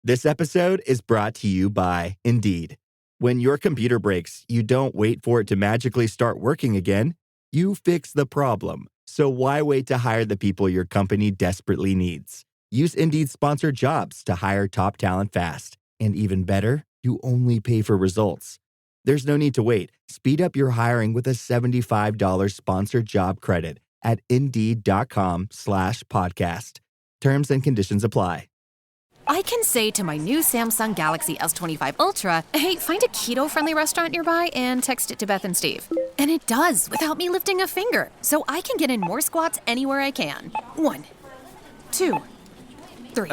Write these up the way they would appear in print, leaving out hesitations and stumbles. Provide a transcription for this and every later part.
This episode is brought to you by Indeed. When your computer breaks, you don't wait for it to magically start working again. You fix the problem. So why wait to hire the people your company desperately needs? Use Indeed sponsored jobs to hire top talent fast. And even better, you only pay for results. There's no need to wait. Speed up your hiring with a $75 sponsored job credit at Indeed.com/podcast. Terms and conditions apply. I can say to my new Samsung Galaxy S25 Ultra, hey, find a keto-friendly restaurant nearby and text it to Beth and Steve. And it does, without me lifting a finger. So I can get in more squats anywhere I can. 1, 2, 3.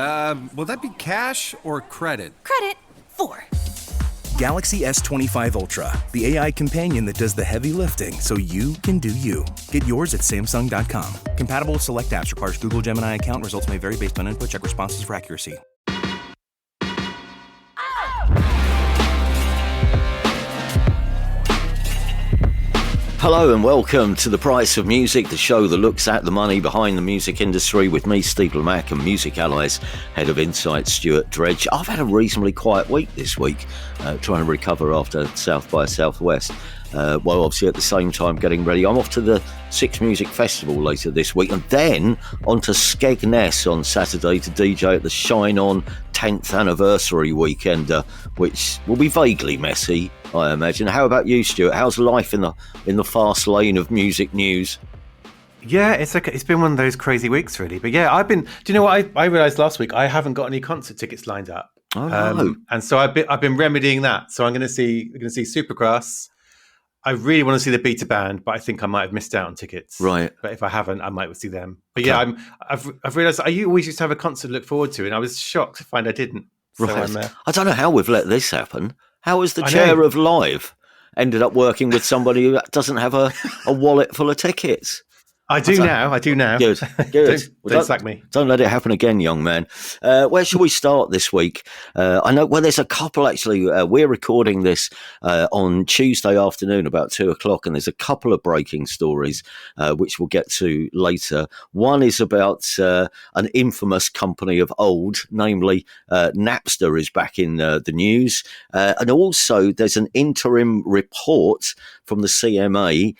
Will that be cash or credit? Credit. 4. Galaxy S25 Ultra, the AI companion that does the heavy lifting so you can do you. Get yours at Samsung.com. Compatible with select apps. Requires Google Gemini account. Results may vary based on input. Check responses for accuracy. Hello and welcome to The Price of Music, the show that looks at the money behind the music industry with me, Steve Lamack, and Music Allies Head of Insight, Stuart Dredge. I've had a reasonably quiet week this week, trying to recover after South by Southwest. While obviously at the same time getting ready. I'm off to the Six Music Festival later this week and then on to Skegness on Saturday to DJ at the Shine On 10th anniversary weekend, which will be vaguely messy, I imagine. How about you, Stuart? How's life in the fast lane of music news? Yeah, it's okay. It's been one of those crazy weeks, really. But yeah, do you know what I realised last week? I haven't got any concert tickets lined up. Oh, no. And so I've been remedying that. So we're going to see Supergrass. I really want to see the Beta Band, but I think I might have missed out on tickets. Right. But if I haven't, I might see them. But yeah, I've realised I always used to have a concert to look forward to, and I was shocked to find I didn't. Right. So I don't know how we've let this happen. How has the chair of live ended up working with somebody who doesn't have a wallet full of tickets? I do now. Good. Don't sack me. Don't let it happen again, young man. Where shall we start this week? I know, well, there's a couple actually. We're recording this on Tuesday afternoon about 2:00, and there's a couple of breaking stories which we'll get to later. One is about an infamous company of old, namely Napster is back in the news. And also there's an interim report from the CMA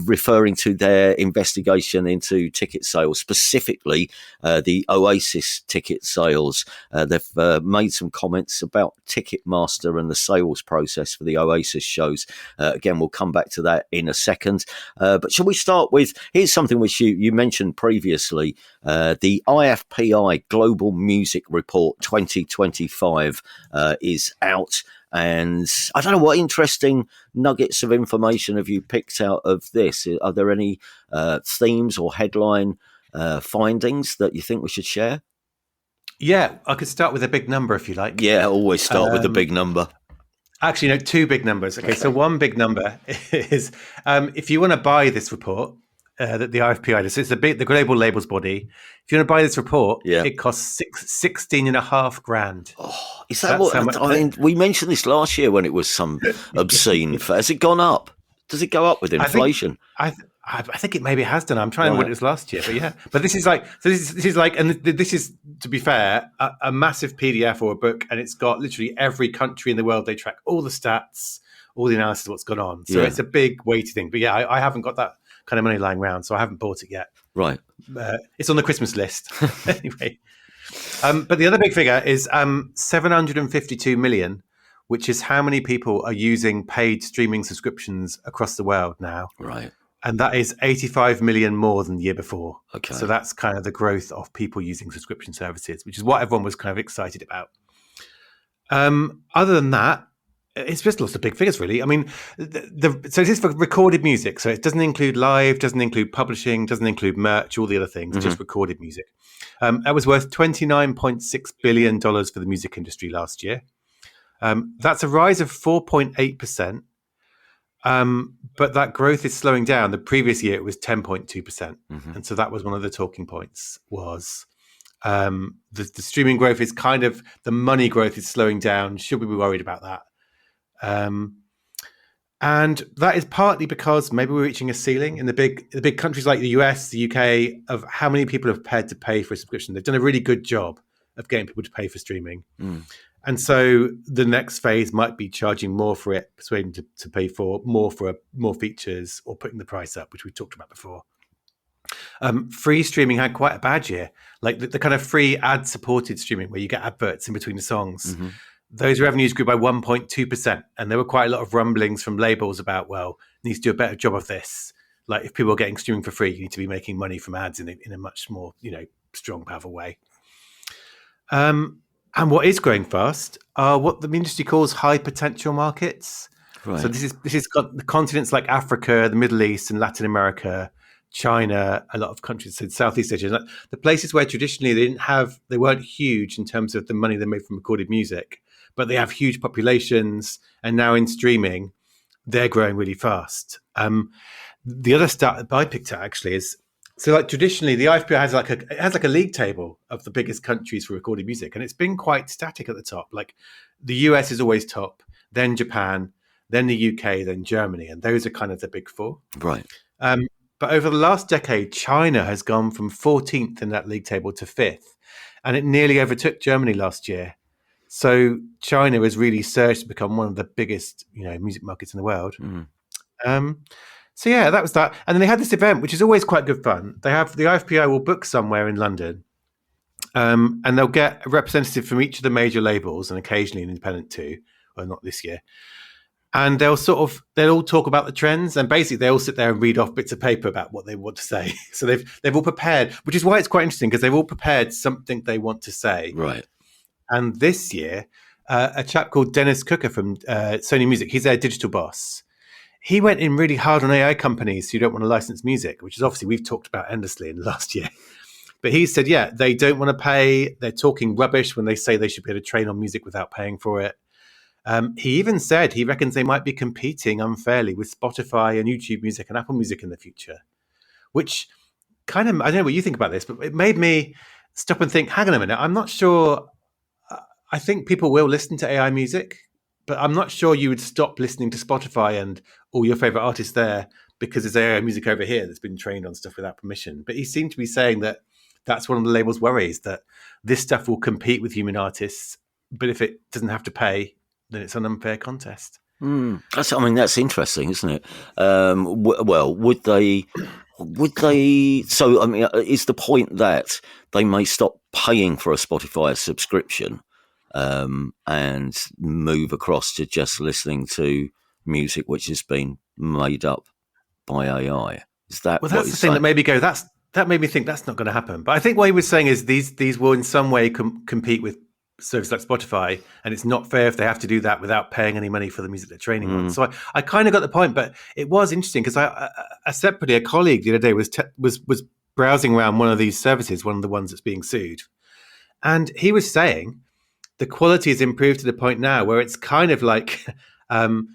referring to their investigation into ticket sales, specifically the Oasis ticket sales. They've made some comments about Ticketmaster and the sales process for the Oasis shows. Again, we'll come back to that in a second. But shall we start with, here's something which you mentioned previously, the IFPI Global Music Report 2025 is out. And I don't know, what interesting nuggets of information have you picked out of this? Are there any themes or headline findings that you think we should share? Yeah, I could start with a big number if you like. Yeah, always start with the big number. Actually, no, two big numbers. Okay, so one big number is if you want to buy this report that the IFPI does, so it's the global labels body. If you want to buy this report, it costs $16,500. Oh, is that what? I mean, we mentioned this last year when it was some obscene. Has it gone up? Does it go up with inflation? I think it maybe has done. I'm trying to remember what it was last year, but yeah. But this is like, and this is, to be fair, a massive PDF or a book, and it's got literally every country in the world. They track all the stats, all the analysis of what's gone on. So it's a big weighty thing. But yeah, I haven't got that kind of money lying around, so I haven't bought it yet. Right. It's on the Christmas list. Anyway. But the other big figure is 752 million, which is how many people are using paid streaming subscriptions across the world now. Right. And that is 85 million more than the year before. Okay. So that's kind of the growth of people using subscription services, which is what everyone was kind of excited about. Other than that, it's just lots of big figures, really. I mean, so this is for recorded music. So it doesn't include live, doesn't include publishing, doesn't include merch, all the other things, just recorded music. That was worth $29.6 billion for the music industry last year. That's a rise of 4.8%. But that growth is slowing down. The previous year, it was 10.2%. And so that was one of the talking points was the streaming growth is kind of, the money growth is slowing down. Should we be worried about that? And that is partly because maybe we're reaching a ceiling in the big countries like the US, the UK, of how many people are prepared to pay for a subscription. They've done a really good job of getting people to pay for streaming. And so the next phase might be charging more for it, persuading to pay for more features, or putting the price up, which we talked about before. Free streaming had quite a bad year, like the kind of free ad-supported streaming where you get adverts in between the songs. Those revenues grew by 1.2%, and there were quite a lot of rumblings from labels about, well, needs to do a better job of this. Like, if people are getting streaming for free, you need to be making money from ads in a much more, strong, powerful way. And what is growing fast are what the industry calls high potential markets. Right. So this is the continents like Africa, the Middle East, and Latin America, China, a lot of countries in Southeast Asia, the places where traditionally they weren't huge in terms of the money they made from recorded music, but they have huge populations, and now in streaming, they're growing really fast. The other stat that I picked out actually is, so like traditionally the IFPI has like a league table of the biggest countries for recorded music, and it's been quite static at the top. Like the US is always top, then Japan, then the UK, then Germany, and those are kind of the big four. Right. But over the last decade, China has gone from 14th in that league table to 5th, and it nearly overtook Germany last year. So China has really surged to become one of the biggest, music markets in the world. So yeah, that was that. And then they had this event, which is always quite good fun. They have the IFPI will book somewhere in London, and they'll get a representative from each of the major labels, and occasionally an independent too. Well, not this year. And they'll all talk about the trends, and basically they all sit there and read off bits of paper about what they want to say. So they've all prepared, which is why it's quite interesting, because they've all prepared something they want to say. Right. And this year, a chap called Dennis Cooker from Sony Music, he's their digital boss. He went in really hard on AI companies who don't want to license music, which is obviously we've talked about endlessly in the last year. But he said, yeah, they don't want to pay. They're talking rubbish when they say they should be able to train on music without paying for it. He even said he reckons they might be competing unfairly with Spotify and YouTube Music and Apple Music in the future, which kind of, I don't know what you think about this, but it made me stop and think, hang on a minute, I'm not sure. I think people will listen to AI music, but I'm not sure you would stop listening to Spotify and all your favorite artists there because there's AI music over here that's been trained on stuff without permission. But he seemed to be saying that that's one of the label's worries, that this stuff will compete with human artists, but if it doesn't have to pay, then it's an unfair contest. That's interesting, isn't it? Well, would they? So, is the point that they may stop paying for a Spotify subscription and move across to just listening to music which has been made up by AI? Is that? Well, that's the thing that made me go. That made me think that's not going to happen. But I think what he was saying is these will in some way compete with services like Spotify, and it's not fair if they have to do that without paying any money for the music they're training on. So I kind of got the point, but it was interesting because I separately, a colleague the other day was browsing around one of these services, one of the ones that's being sued, and he was saying the quality has improved to the point now where it's kind of like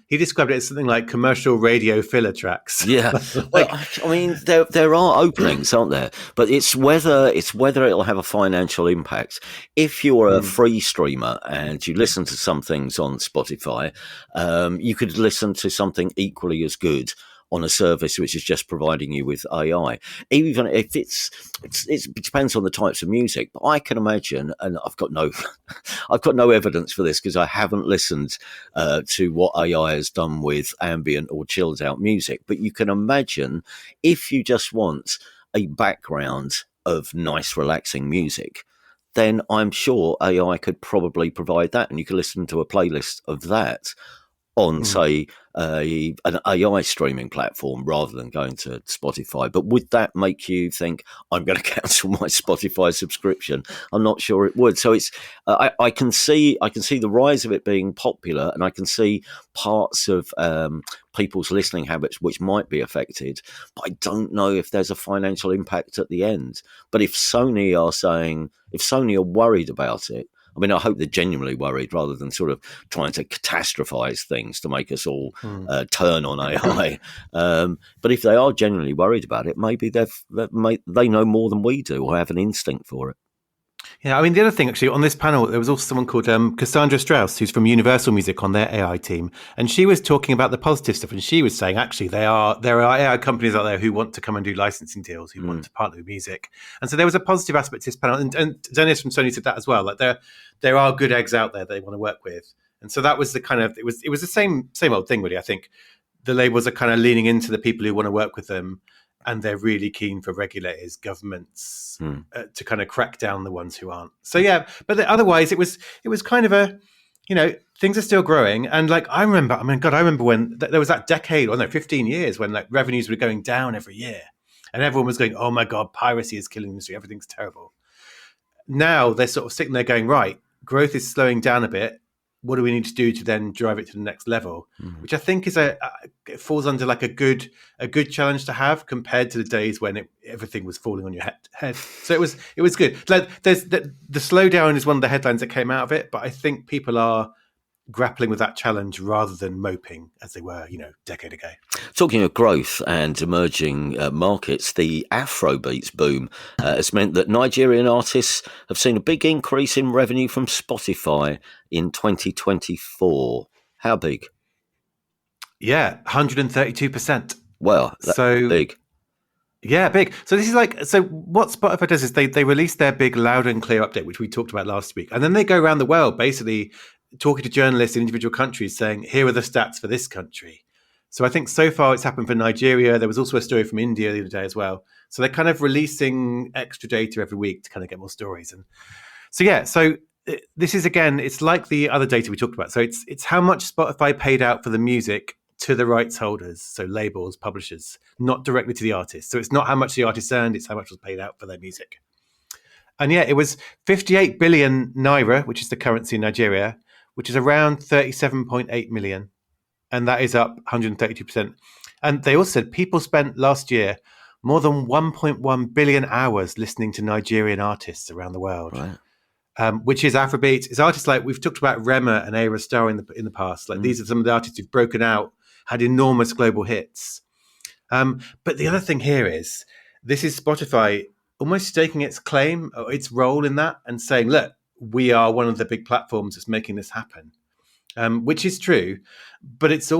he described it as something like commercial radio filler tracks. Yeah, well, I mean, there are openings, aren't there? But it's whether it'll have a financial impact. If you're a free streamer and you listen to some things on Spotify, you could listen to something equally as good on a service which is just providing you with AI. Even if it depends on the types of music, but I can imagine, and I've got no evidence for this because I haven't listened to what AI has done with ambient or chilled out music, but you can imagine if you just want a background of nice, relaxing music, then I'm sure AI could probably provide that, and you can listen to a playlist of that on, say, an AI streaming platform rather than going to Spotify. But would that make you think, I'm going to cancel my Spotify subscription? I'm not sure it would. So it's I can see the rise of it being popular, and I can see parts of people's listening habits which might be affected, but I don't know if there's a financial impact at the end. But if Sony are worried about it, I mean, I hope they're genuinely worried rather than sort of trying to catastrophize things to make us all turn on AI. But if they are genuinely worried about it, maybe they know more than we do or have an instinct for it. Yeah, I mean, the other thing, actually, on this panel, there was also someone called Cassandra Strauss, who's from Universal Music on their AI team. And she was talking about the positive stuff. And she was saying, actually, there are AI companies out there who want to come and do licensing deals, who want to partner with music. And so there was a positive aspect to this panel. And Dennis from Sony said that as well. Like there are good eggs out there they want to work with. And so that was the kind of, it was the same old thing, really. I think the labels are kind of leaning into the people who want to work with them. And they're really keen for regulators, governments to kind of crack down the ones who aren't. So yeah, but otherwise it was kind of a, things are still growing. And like I remember when there was that decade, 15 years when like revenues were going down every year, and everyone was going, "Oh my God, piracy is killing the industry. Everything's terrible." Now they're sort of sitting there going, "Right, growth is slowing down a bit. What do we need to do to then drive it to the next level?" Which I think is it falls under like a good challenge to have compared to the days when everything was falling on your head. So it was good. Like there's the slowdown is one of the headlines that came out of it, but I think people are grappling with that challenge rather than moping as they were, a decade ago. Talking of growth and emerging markets, the Afrobeats boom has meant that Nigerian artists have seen a big increase in revenue from Spotify in 2024. How big? Yeah, 132%. Well, that's big. Yeah, big. So this is what Spotify does is they release their big loud and clear update, which we talked about last week. And then they go around the world basically talking to journalists in individual countries saying, here are the stats for this country. So I think so far it's happened for Nigeria. There was also a story from India the other day as well. So they're kind of releasing extra data every week to kind of get more stories. And so, yeah, so this is, again, it's like the other data we talked about. So it's how much Spotify paid out for the music to the rights holders, so labels, publishers, not directly to the artist. So it's not how much the artist earned, it's how much was paid out for their music. And yeah, it was 58 billion naira, which is the currency in Nigeria, which is around 37.8 million. And that is up 132%. And they also said people spent last year more than 1.1 billion hours listening to Nigerian artists around the world. Right. Which is Afrobeat. It's artists like we've talked about Rema and Ayra Starr in the past. Like these are some of the artists who've broken out, had enormous global hits. But the other thing here is this is Spotify almost staking its claim, or its role in that, and saying, look, we are one of the big platforms that's making this happen, which is true. But it's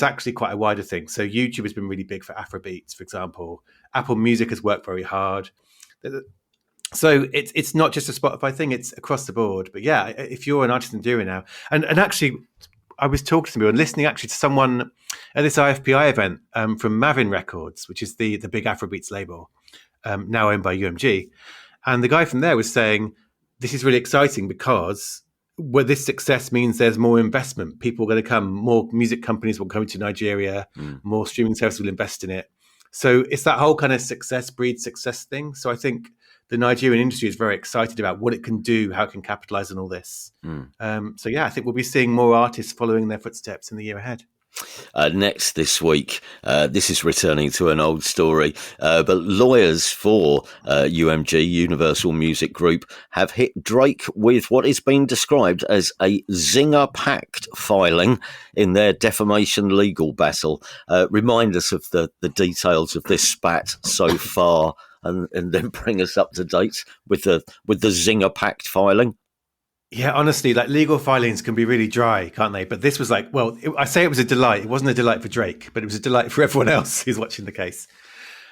actually quite a wider thing. So YouTube has been really big for Afrobeats, for example. Apple Music has worked very hard. So it's not just a Spotify thing, it's across the board. But yeah, if you're an artist in Nigeria now, and actually, I was talking to somebody and listening actually to someone at this IFPI event from Mavin Records, which is the big Afrobeats label, now owned by UMG. And the guy from there was saying, this is really exciting because this success means there's more investment. People are going to come, more music companies will come to Nigeria, more streaming services will invest in it. So it's that whole kind of success breeds success thing. So I think the Nigerian industry is very excited about what it can do, how it can capitalize on all this. So yeah, I think we'll be seeing more artists following their footsteps in the year ahead. Next this week, this is returning to an old story, but lawyers for UMG, Universal Music Group, have hit Drake with what is being described as a Zinger Pact filing in their defamation legal battle. Remind us of the details of this spat so far, and then bring us up to date with the Zinger Pact filing. Yeah, honestly, like legal filings can be really dry, can't they? But this was like, I say it was a delight. It wasn't a delight for Drake, but it was a delight for everyone else who's watching the case.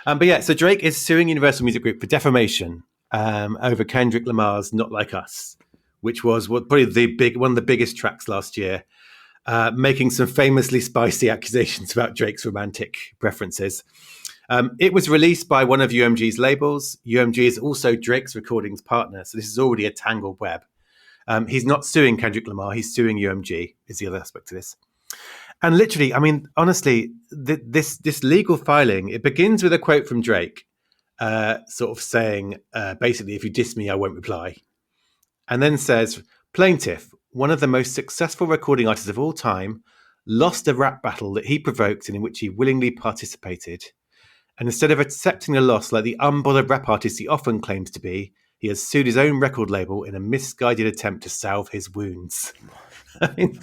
But yeah, so Drake is suing Universal Music Group for defamation over Kendrick Lamar's "Not Like Us," which was probably one of the biggest tracks last year, making some famously spicy accusations about Drake's romantic preferences. It was released by one of UMG's labels. UMG is also Drake's recordings partner, so this is already a tangled web. He's not suing Kendrick Lamar, he's suing UMG, is the other aspect to this. And literally, I mean, honestly, this legal filing, it begins with a quote from Drake, sort of saying, basically, if you diss me, I won't reply. And then says, plaintiff, one of the most successful recording artists of all time, lost a rap battle that he provoked and in which he willingly participated. And instead of accepting the loss like the unbothered rap artist he often claims to be, he has sued his own record label in a misguided attempt to salve his wounds. I mean,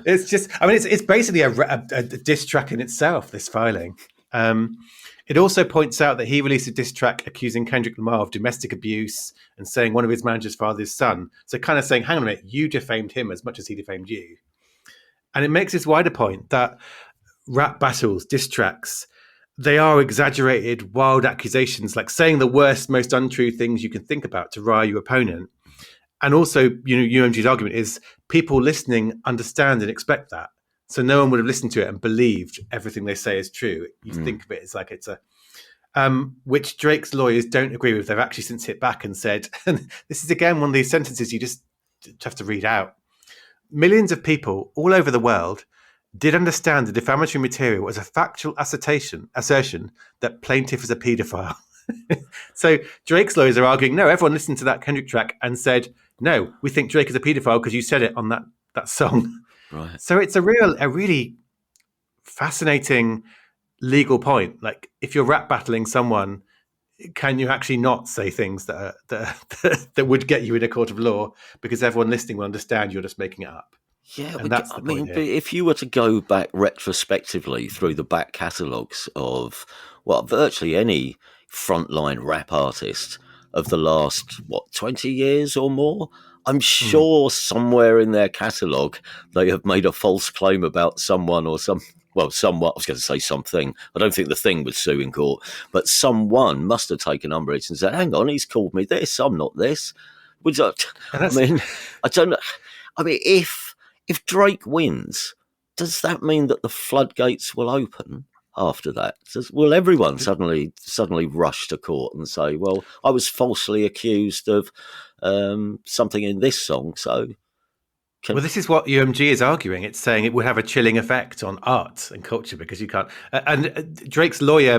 it's basically a diss track in itself, this filing. It also points out that he released a diss track accusing Kendrick Lamar of domestic abuse and saying one of his manager's father's son. So kind of saying, hang on a minute, you defamed him as much as he defamed you. And it makes this wider point that rap battles, diss tracks, they are exaggerated, wild accusations, like saying the worst, most untrue things you can think about to rile your opponent. And also, UMG's argument is people listening understand and expect that. So no one would have listened to it and believed everything they say is true. You think of it as like it's a, which Drake's lawyers don't agree with. They've actually since hit back and said, and this is again one of these sentences you just have to read out. Millions of people all over the world did understand the defamatory material as a factual assertion that plaintiff is a paedophile. So Drake's lawyers are arguing, no, everyone listened to that Kendrick track and said, no, we think Drake is a paedophile because you said it on that song. Right. So it's a really fascinating legal point. Like, if you're rap battling someone, can you actually not say things that would get you in a court of law because everyone listening will understand you're just making it up? Yeah, and that's the point here. if you were to go back retrospectively through the back catalogues of, well, virtually any frontline rap artist of the last, 20 years or more, I'm sure somewhere in their catalogue they have made a false claim about someone or somewhat. I was going to say something. I don't think the thing would sue in court, but someone must have taken umbrage and said, hang on, he's called me this, I'm not this. I don't know. I mean, if Drake wins, does that mean that the floodgates will open after that? Will everyone suddenly rush to court and say, well, I was falsely accused of something in this song, so... Well, this is what UMG is arguing. It's saying it would have a chilling effect on art and culture because you can't... and Drake's lawyer...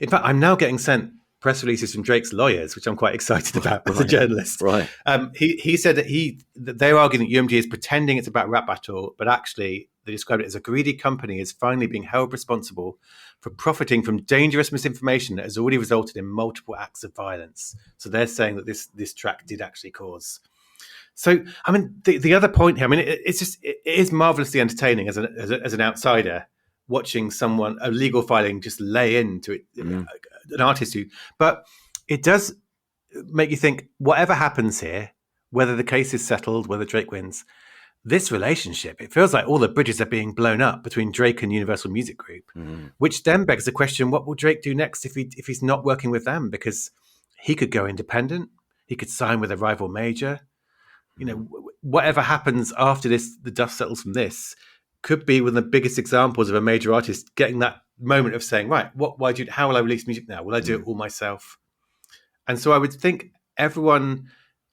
In fact, I'm now getting sent press releases from Drake's lawyers, which I'm quite excited about as a journalist. Right. He said that they're arguing that UMG is pretending it's about rap battle, but actually they described it as a greedy company is finally being held responsible for profiting from dangerous misinformation that has already resulted in multiple acts of violence. So they're saying that this track did actually cause... So, I mean, the other point here, I mean, it is marvelously entertaining as an outsider watching someone, a legal filing, just lay into it, an artist who, but it does make you think, whatever happens here, whether the case is settled, whether Drake wins, this relationship, it feels like all the bridges are being blown up between Drake and Universal Music Group, which then begs the question, what will Drake do next if he's not working with them? Because he could go independent, he could sign with a rival major. Whatever happens after this, the dust settles from this, could be one of the biggest examples of a major artist getting that moment of saying, right, how will I release music now? Will I do it all myself? And so I would think everyone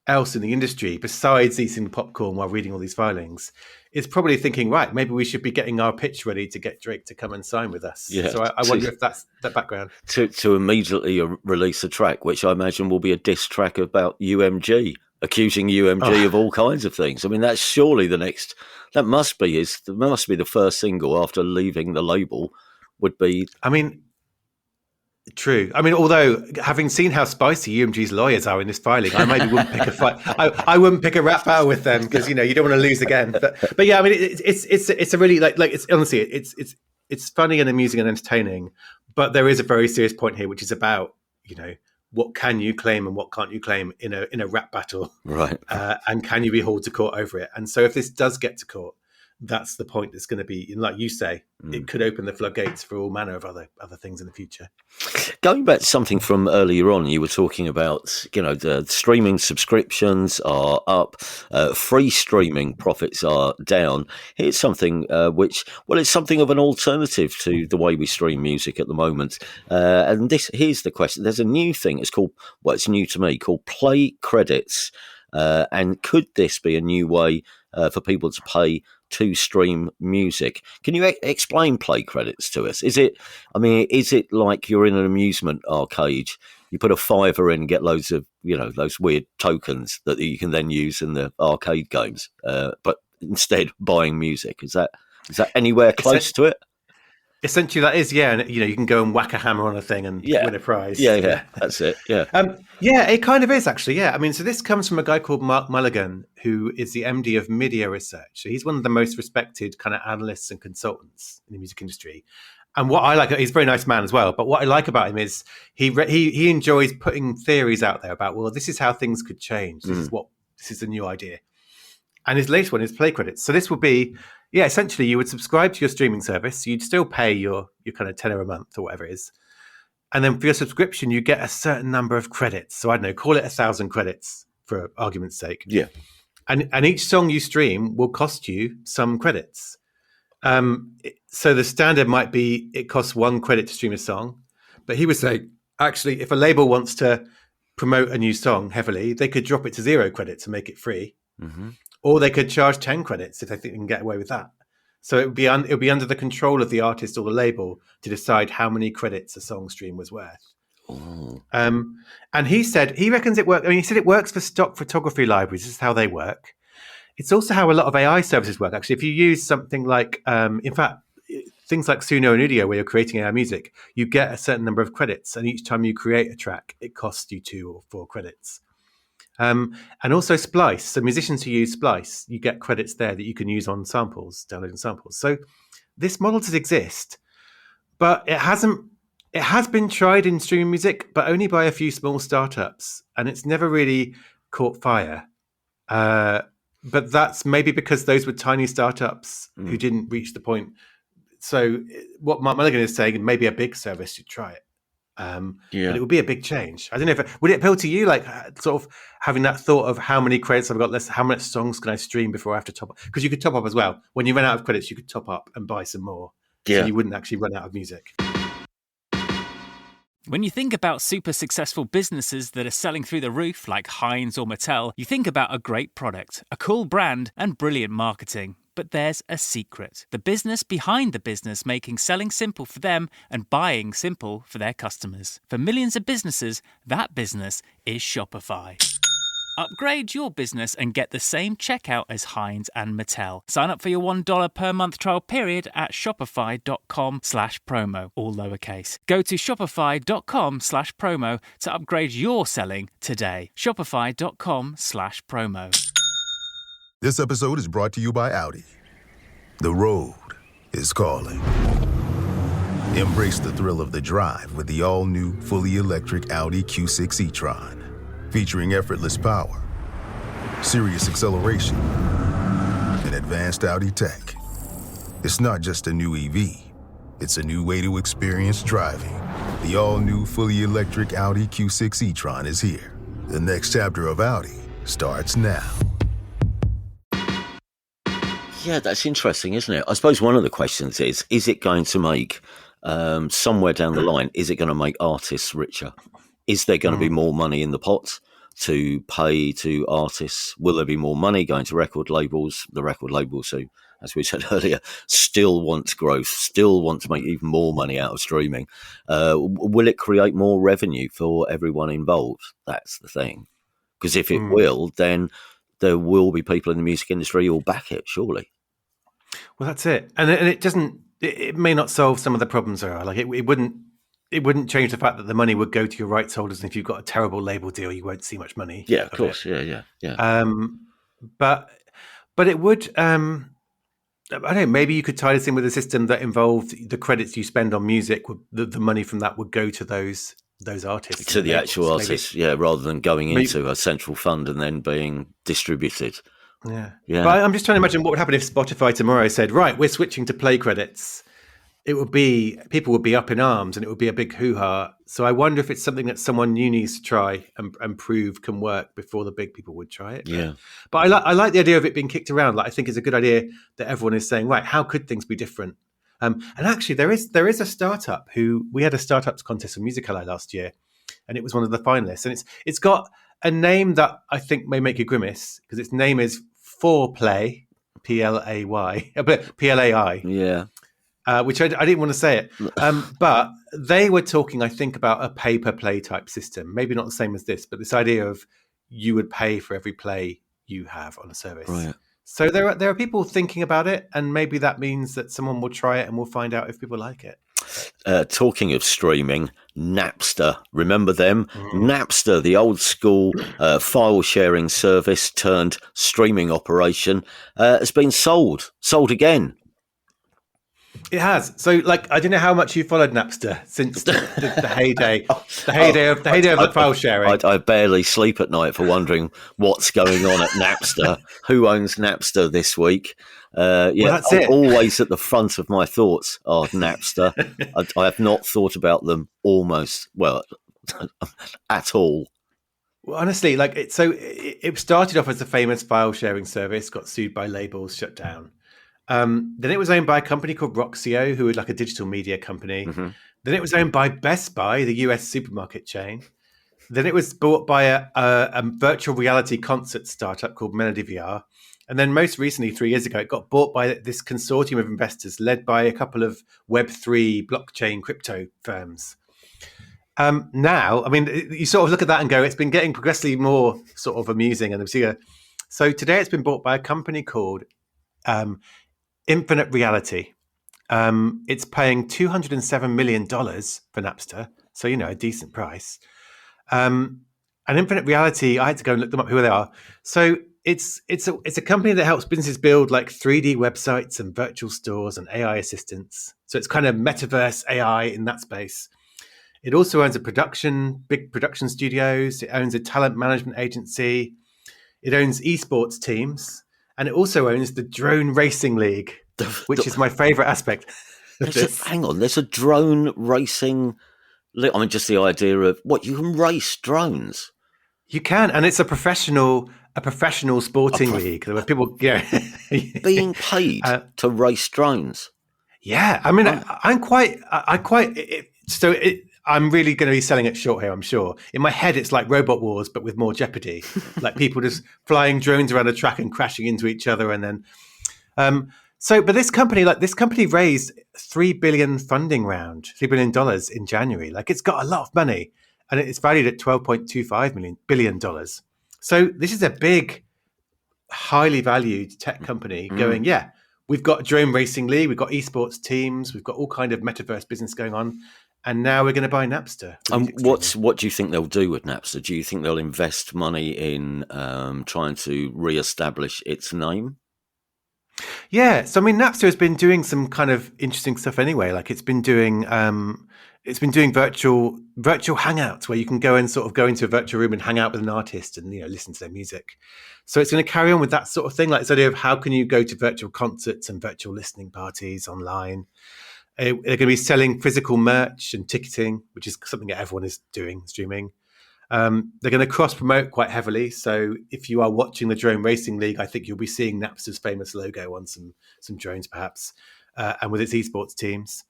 else in the industry, besides eating popcorn while reading all these filings, is probably thinking, right, maybe we should be getting our pitch ready to get Drake to come and sign with us. Yeah. So I wonder if that's that background. To immediately release a track, which I imagine will be a diss track about UMG. Accusing UMG of all kinds of things. I mean, that's surely the next. That must be the first single after leaving the label. Would be. I mean, true. I mean, although having seen how spicy UMG's lawyers are in this filing, I maybe wouldn't pick a fight. I wouldn't pick a rap battle with them because you don't want to lose again. But yeah, I mean, it's a really like it's honestly it's funny and amusing and entertaining. But there is a very serious point here, which is about what can you claim and what can't you claim in a rap battle, right? And can you be hauled to court over it? And so if this does get to court, that's the point that's going to be, like you say, it could open the floodgates for all manner of other things in the future. Going back to something from earlier on, you were talking about, the streaming subscriptions are up, free streaming profits are down. Here's something it's something of an alternative to the way we stream music at the moment. And here's the question. There's a new thing. It's new to me, called Play Credits. And could this be a new way for people to pay to stream music? Can you explain Play Credits to us? Is it like you're in an amusement arcade? You put a $5 in and get loads of, those weird tokens that you can then use in the arcade games, but instead buying music. Is that anywhere close to it? Essentially, that is, yeah. And, you can go and whack a hammer on a thing and win a prize. Yeah, that's it, yeah. Yeah, it kind of is, actually, yeah. I mean, so this comes from a guy called Mark Mulligan, who is the MD of Media Research. So he's one of the most respected kind of analysts and consultants in the music industry. And what I like, he's a very nice man as well. But what I like about him is he enjoys putting theories out there about, well, this is how things could change. This is a new idea. And his latest one is play credits. So this would be, essentially you would subscribe to your streaming service. You'd still pay your kind of $10 a month or whatever it is. And then for your subscription, you get a certain number of credits. So I don't know, call it 1,000 credits for argument's sake. Yeah. And each song you stream will cost you some credits. So the standard might be it costs 1 credit to stream a song. But he was saying, actually, if a label wants to promote a new song heavily, they could drop it to 0 credits and make it free. Mm-hmm. Or they could charge 10 credits if they think they can get away with that. So it would be under the control of the artist or the label to decide how many credits a song stream was worth. Oh. And he said he reckons it works. I mean, he said it works for stock photography libraries. This is how they work. It's also how a lot of AI services work. Actually, if you use something like, in fact, things like Suno and Udio, where you're creating AI music, you get a certain number of credits, and each time you create a track, it costs you 2 or 4 credits. And also Splice. So musicians who use Splice, you get credits there that you can use on samples, downloading samples. So this model does exist, but it has been tried in streaming music, but only by a few small startups, and it's never really caught fire. But that's maybe because those were tiny startups who didn't reach the point. So what Mark Mulligan is saying, maybe a big service should try it. But it would be a big change. I don't know would it appeal to you, like sort of having that thought of how many credits I've got, how much songs can I stream before I have to top up? Because you could top up as well. When you run out of credits, you could top up and buy some more. Yeah. So you wouldn't actually run out of music. When you think about super successful businesses that are selling through the roof, like Heinz or Mattel, you think about a great product, a cool brand, and brilliant marketing. But there's a secret. The business behind the business, making selling simple for them and buying simple for their customers. For millions of businesses, that business is Shopify. Upgrade your business and get the same checkout as Heinz and Mattel. Sign up for your $1 per month trial period at shopify.com/promo, all lowercase. Go to shopify.com/promo to upgrade your selling today. Shopify.com/promo. This episode is brought to you by Audi. The road is calling. Embrace the thrill of the drive with the all-new, fully electric Audi Q6 e-tron. Featuring effortless power, serious acceleration, and advanced Audi tech. It's not just a new EV, it's a new way to experience driving. The all-new, fully electric Audi Q6 e-tron is here. The next chapter of Audi starts now. Yeah, that's interesting, isn't it? I suppose one of the questions is it going to make, somewhere down the line, is it going to make artists richer? Is there going to be more money in the pot to pay to artists? Will there be more money going to record labels? The record labels who, as we said earlier, still want growth, still want to make even more money out of streaming. Will it create more revenue for everyone involved? That's the thing. Because if it will, then there will be people in the music industry who will back it, surely. Well, that's it. And it doesn't, it may not solve some of the problems there are. Like it wouldn't change the fact that the money would go to your rights holders. And if you've got a terrible label deal, you won't see much money. Yeah, of course. Yeah. But it would, I don't know, maybe you could tie this in with a system that involved the credits you spend on music, the money from that would go to those artists. To the actual artists, rather than going into a central fund and then being distributed. Yeah. But I'm just trying to imagine what would happen if Spotify tomorrow said, right, we're switching to play credits. People would be up in arms and it would be a big hoo-ha. So I wonder if it's something that someone new needs to try and prove can work before the big people would try it. Yeah. But I like the idea of it being kicked around. Like, I think it's a good idea that everyone is saying, right, how could things be different? And actually there is a startup we had a startups contest for Music Ally last year, and it was one of the finalists. And it's got a name that I think may make you grimace, because its name is Foreplay, Play, Plai. Yeah. Which I didn't want to say it. But they were talking, I think, about a pay-per-play type system. Maybe not the same as this, but this idea of you would pay for every play you have on a service. Right. So there are people thinking about it, and maybe that means that someone will try it and we'll find out if people like it. Talking of streaming, Napster, remember them? Napster, the old school file sharing service turned streaming operation, has been sold again. It has. So, like, I don't know how much you followed Napster since the heyday, the heyday of the file sharing. I barely sleep at night for wondering what's going on at Napster. Who owns Napster this week? That's it. Always at the front of my thoughts are Napster. I have not thought about them at all. Well, honestly, like it started off as a famous file sharing service, got sued by labels, shut down. Then it was owned by a company called Roxio, who was like a digital media company. Mm-hmm. Then it was owned by Best Buy, the US supermarket chain. Then it was bought by a virtual reality concert startup called Melody VR. And then most recently, 3 years ago, it got bought by this consortium of investors led by a couple of Web3 blockchain crypto firms. Now, I mean, you sort of look at that and go, it's been getting progressively more sort of amusing. And so today it's been bought by a company called Infinite Reality. It's paying $207 million for Napster. So, a decent price. And Infinite Reality, I had to go and look them up who they are. So it's a company that helps businesses build like 3D websites and virtual stores and AI assistants. So it's kind of metaverse AI in that space. It also owns big production studios. It owns a talent management agency. It owns esports teams. And it also owns the Drone Racing League, which is my favorite aspect of this. Hang on, there's a drone racing. I mean, just the idea of you can race drones. You can, and it's a professional sporting league. There were people being paid to race drones. Yeah, I mean, I'm really going to be selling it short here, I'm sure. In my head, it's like Robot Wars, but with more jeopardy. Like people just flying drones around a track and crashing into each other. And then, but this company raised $3 billion funding round, $3 billion in January. Like it's got a lot of money and it's valued at $12.25 billion. So this is a big, highly valued tech company going, we've got a drone racing league, we've got esports teams, we've got all kind of metaverse business going on. And now we're going to buy Napster. And what do you think they'll do with Napster? Do you think they'll invest money in trying to reestablish its name? Yeah. So, I mean, Napster has been doing some kind of interesting stuff anyway. Like it's been doing virtual hangouts where you can go into a virtual room and hang out with an artist and, listen to their music. So it's going to carry on with that sort of thing. Like this idea of how can you go to virtual concerts and virtual listening parties online? They're going to be selling physical merch and ticketing, which is something that everyone is doing, streaming. They're going to cross-promote quite heavily. So if you are watching the Drone Racing League, I think you'll be seeing Napster's famous logo on some drones, perhaps, and with its esports teams.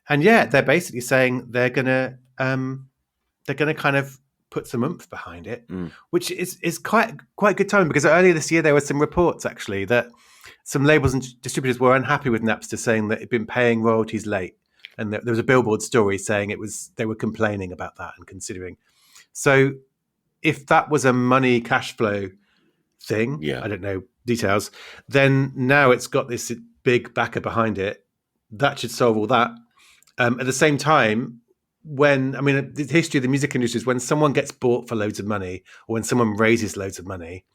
And they're basically saying they're going to kind of put some oomph behind it, which is quite good timing because earlier this year there were some reports actually that some labels and distributors were unhappy with Napster, saying that it'd been paying royalties late, and there was a Billboard story saying they were complaining about that and considering. So, if that was a money cash flow thing, I don't know details. Then now it's got this big backer behind it that should solve all that. At the same time, the history of the music industry is when someone gets bought for loads of money, or when someone raises loads of money,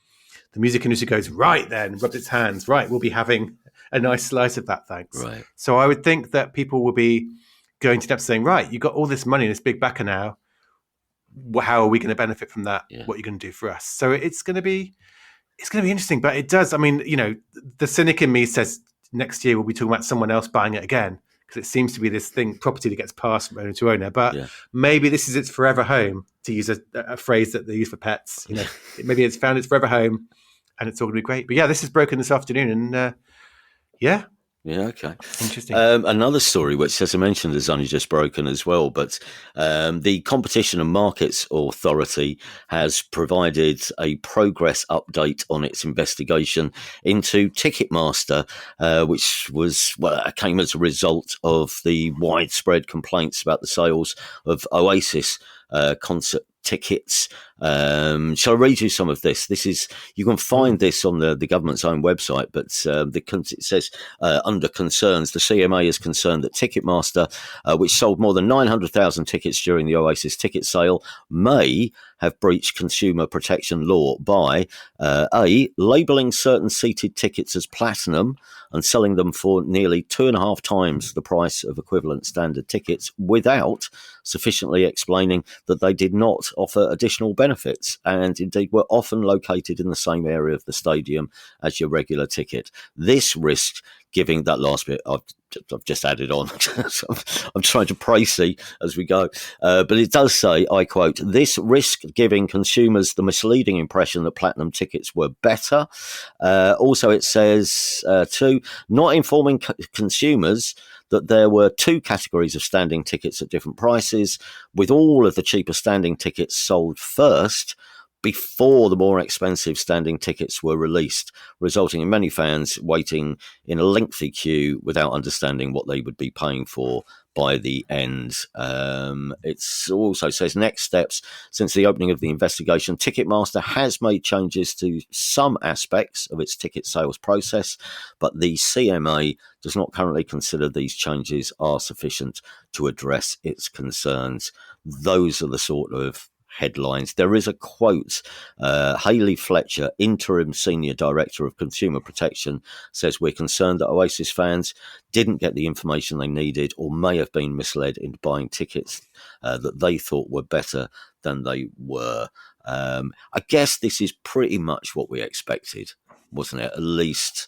the music industry goes, right then, rubs its hands, right, we'll be having a nice slice of that, thanks. Right. So I would think that people will be going to Napster saying, right, you got all this money and this big backer now, how are we going to benefit from that? What are you going to do for us? So it's going to be interesting, but it does, the cynic in me says next year we'll be talking about someone else buying it again, because it seems to be this property that gets passed from owner to owner. But maybe this is its forever home, to use a phrase that they use for pets. Maybe it's found its forever home, and it's all going to be great. But this is broken this afternoon, and Yeah, okay. Interesting. Another story, which, as I mentioned, is only just broken as well, but the Competition and Markets Authority has provided a progress update on its investigation into Ticketmaster, which came as a result of the widespread complaints about the sales of Oasis concert tickets Shall I read you some of this? You can find this on the government's own website, but it says under concerns, the CMA is concerned that Ticketmaster, which sold more than 900,000 tickets during the Oasis ticket sale, may have breached consumer protection law by A, labelling certain seated tickets as platinum and selling them for nearly 2.5 times the price of equivalent standard tickets without sufficiently explaining that they did not offer additional benefits and indeed were often located in the same area of the stadium as your regular ticket. This risked giving that last bit I've just added on. I'm trying to précis as we go. But it does say, I quote, this risk giving consumers the misleading impression that platinum tickets were better. Also, it says, two, not informing consumers that there were 2 categories of standing tickets at different prices, with all of the cheaper standing tickets sold first before the more expensive standing tickets were released, resulting in many fans waiting in a lengthy queue without understanding what they would be paying for by the end. It also says next steps. Since the opening of the investigation, Ticketmaster has made changes to some aspects of its ticket sales process, but the CMA does not currently consider these changes are sufficient to address its concerns. Those are the sort of headlines. There is a quote. Hayley Fletcher, Interim Senior Director of Consumer Protection, says, we're concerned that Oasis fans didn't get the information they needed or may have been misled into buying tickets that they thought were better than they were. I guess this is pretty much what we expected, wasn't it? At least,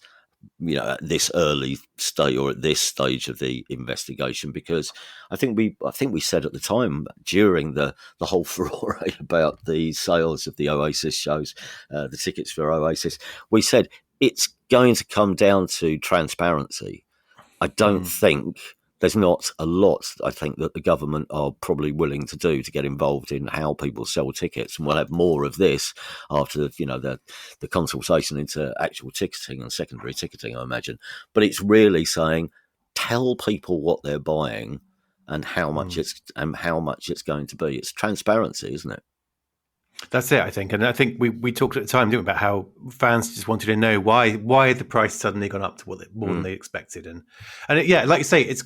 at this early stage or at this stage of the investigation, because I think we said at the time during the whole furore about the sales of the Oasis shows, the tickets for Oasis, we said it's going to come down to transparency. I don't think there's not a lot, I think, that the government are probably willing to do to get involved in how people sell tickets. And we'll have more of this after, the consultation into actual ticketing and secondary ticketing, I imagine. But it's really saying, tell people what they're buying and how much it's going to be. It's transparency, isn't it? That's it, I think. And I think we talked at the time, didn't we, about how fans just wanted to know why the price suddenly gone up to more than they expected. And like you say, it's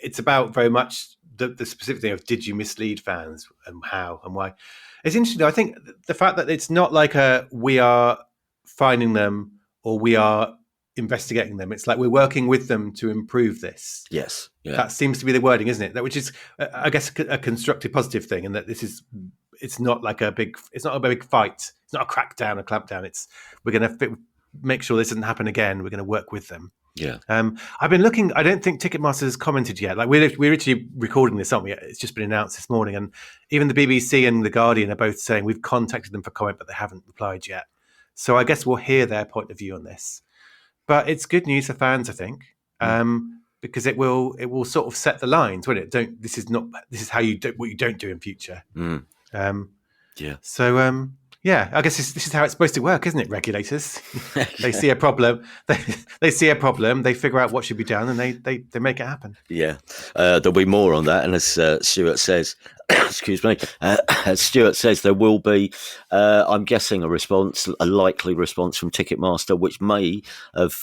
it's about very much the specific thing of, did you mislead fans and how and why? It's interesting. I think the fact that it's not like we are finding them or we are investigating them. It's like we're working with them to improve this. Yes. Yeah. That seems to be the wording, isn't it? That, which is, I guess, a constructive, positive thing, and that it's not like a big fight. It's not a crackdown, a clampdown. We're going to make sure this doesn't happen again. We're going to work with them. Yeah. I've been looking. I don't think Ticketmaster has commented yet. Like we're actually recording this, aren't we? It's just been announced this morning, and even the BBC and the Guardian are both saying we've contacted them for comment, but they haven't replied yet. So I guess we'll hear their point of view on this. But it's good news for fans, I think, because it will sort of set the lines, won't it? This is how you do what you don't do in future. Yeah. So I guess this is how it's supposed to work, isn't it? Regulators, they see a problem, they see a problem, they figure out what should be done, and they make it happen. Yeah, there'll be more on that, and as Stuart says, excuse me, as Stuart says, there will be, I'm guessing, a likely response from Ticketmaster, which may have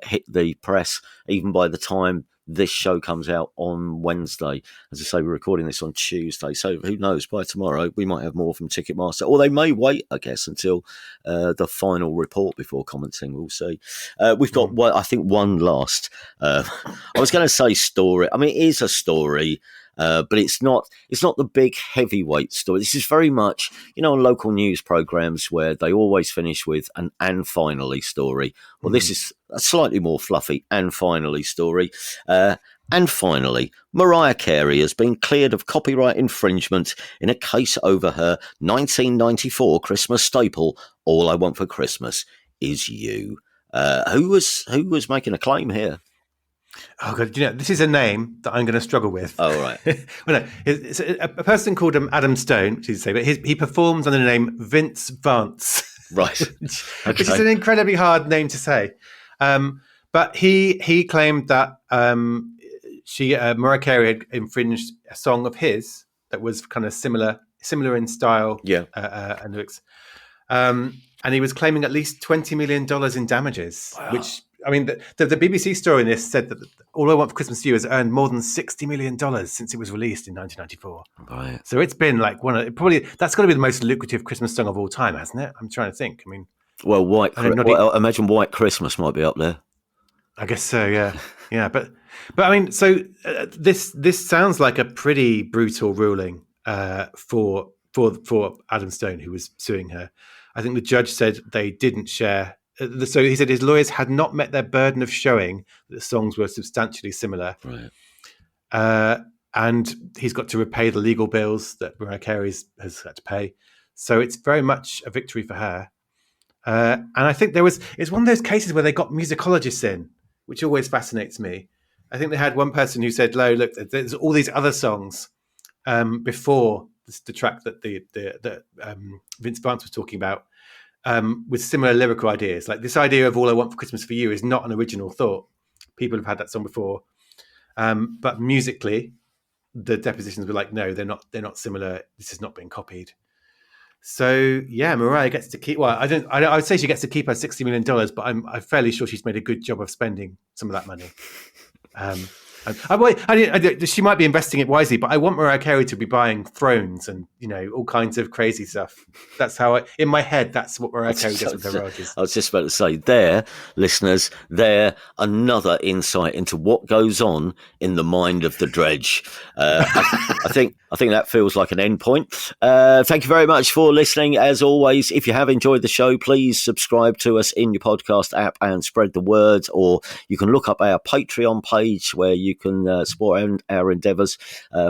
hit the press even by the time this show comes out on Wednesday. As I say, we're recording this on Tuesday, so who knows, by tomorrow we might have more from Ticketmaster, or they may wait, I guess, until the final report before commenting. We'll see. We've got one last, I was going to say story. I mean, it is a story, but it's not the big heavyweight story. This is very much, on local news programs where they always finish with an "and finally" story. Well, this is a slightly more fluffy "and finally" story. And finally, Mariah Carey has been cleared of copyright infringement in a case over her 1994 Christmas staple, "All I Want for Christmas Is You." Who was making a claim here? Oh God! This is a name that I'm going to struggle with. Oh right. Well, no, it's a person called Adam Stone, which is to say, but he performs under the name Vince Vance. Right. Which is an incredibly hard name to say. But he claimed that Mariah Carey had infringed a song of his that was kind of similar similar in style, Yeah. and lyrics. And he was claiming at least $20 million in damages, which, I mean, the BBC story in this said that All I Want for Christmas for You has earned more than $60 million since it was released in 1994. Right. So it's been like that's got to be the most lucrative Christmas song of all time, hasn't it? I'm trying to think. I mean, Well, imagine White Christmas might be up there. I guess so, yeah. Yeah, but I mean, so this sounds like a pretty brutal ruling for Adam Stone, who was suing her. I think the judge said they didn't share. So he said his lawyers had not met their burden of showing that the songs were substantially similar. Right. And he's got to repay the legal bills that Mariah Carey has had to pay. So it's very much a victory for her. And I think it's one of those cases where they got musicologists in, which always fascinates me. I think they had one person who said, look, there's all these other songs before the track that that Vince Vance was talking about with similar lyrical ideas. Like this idea of All I Want for Christmas for You is not an original thought. People have had that song before. But musically, the depositions were like, no, they're not similar. This has not been copied. So yeah, Mariah gets to keep. Well, I would say she gets to keep her $60 million, but I'm fairly sure she's made a good job of spending some of that money. She might be investing it wisely, but I want Mariah Carey to be buying thrones and all kinds of crazy stuff. That's how in my head, that's what Mariah Carey does with her royalties. I was just about to say, there, listeners, another insight into what goes on in the mind of the dredge. I think that feels like an end point. Thank you very much for listening. As always, if you have enjoyed the show, please subscribe to us in your podcast app and spread the word, or you can look up our Patreon page where you can support our endeavours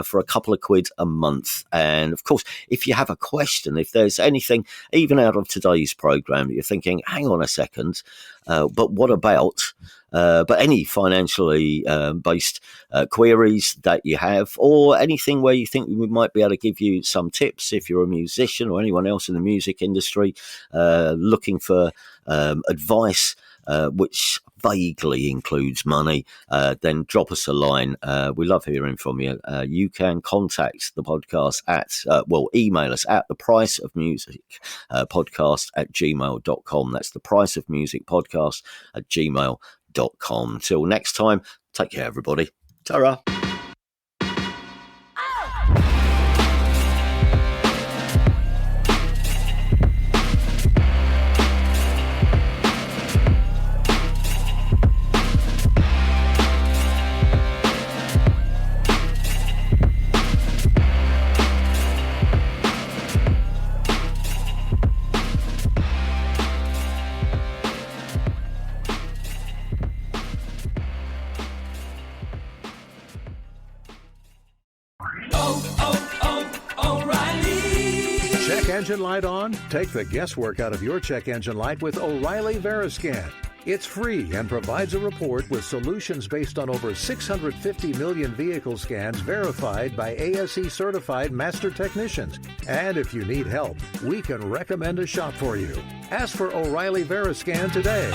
for a couple of quid a month. And of course, if you have a question, if there's anything even out of today's programme that you're thinking, hang on a second, but what about... but any financially based queries that you have, or anything where you think we might be able to give you some tips if you're a musician or anyone else in the music industry looking for advice, which vaguely includes money, then drop us a line. We love hearing from you. You can contact the podcast email us at thepriceofmusicpodcast@gmail.com. That's thepriceofmusicpodcast@gmail.com. Till next time, take care, everybody. Ta-ra. Engine light on? Take the guesswork out of your check engine light with O'Reilly Veriscan. It's free and provides a report with solutions based on over 650 million vehicle scans verified by ASE certified master technicians. And if you need help, we can recommend a shop for you. Ask for O'Reilly Veriscan today.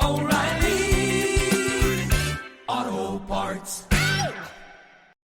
O'Reilly Auto Parts.